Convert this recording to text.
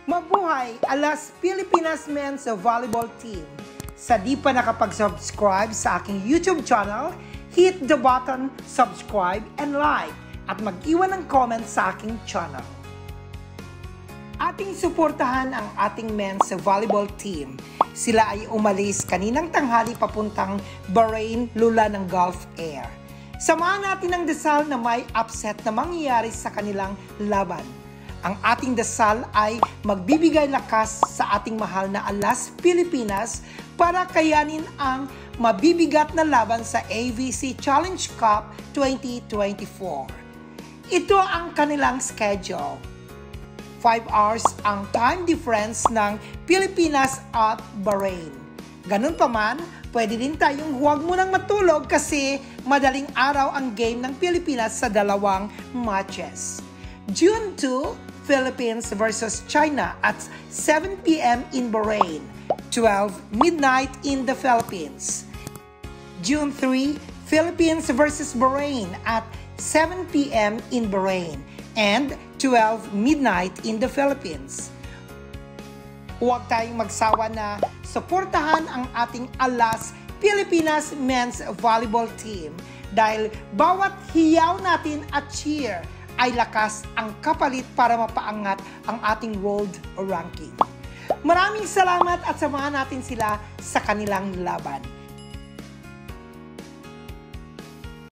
Mabuhay Alas Pilipinas Men's Volleyball Team! Sa di pa nakapag-subscribe sa aking YouTube channel, hit the button subscribe and like at mag-iwan ng comment sa aking channel. Ating suportahan ang ating men's volleyball team. Sila ay umalis kaninang tanghali papuntang Bahrain, lula ng Gulf Air. Samahan natin ang dasal na may upset na mangyayari sa kanilang laban. Ang ating dasal ay magbibigay lakas sa ating mahal na Alas Pilipinas para kayanin ang mabibigat na laban sa AVC Challenge Cup 2024. Ito ang kanilang schedule. 5 hours ang time difference ng Pilipinas at Bahrain. Ganun pa man, pwede din tayong huwag munang matulog kasi madaling araw ang game ng Pilipinas sa dalawang matches. June 2, Philippines versus China at 7 p.m. in Bahrain, 12 midnight in the Philippines. June 3, Philippines versus Bahrain at 7 p.m. in Bahrain and 12 midnight in the Philippines. Huwag tayong magsawa na suportahan ang ating Alas Pilipinas Men's Volleyball Team dahil bawat hiyaw natin at cheer ay lakas ang kapalit para mapaangat ang ating world ranking. Maraming salamat at samahan natin sila sa kanilang laban.